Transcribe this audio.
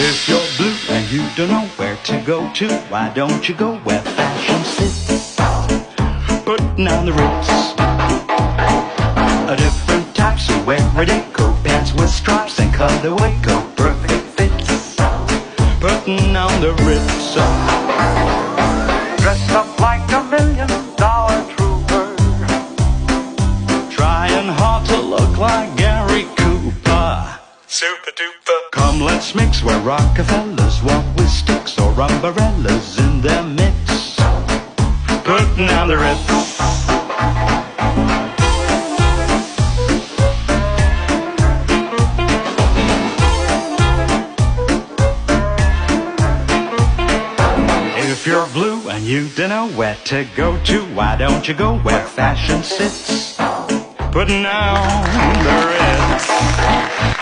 If you're blue and you don't know where to go to, why don't you go where fashion sits? Putting on the Ritz. A different types who wear everyday coat pants with stripes and colorway coat, perfect fits. Putting on the Ritz. Dressed up like $1,000,000 trooper, trying hard to look like Gary Cooper. Super duper. Come, let's mix where Rockefellers walk with sticks or umbrellas in their mix. Putting on the Ritz. If you're blue and you don't know where to go to, why don't you go where fashion sits? Putting on the Ritz.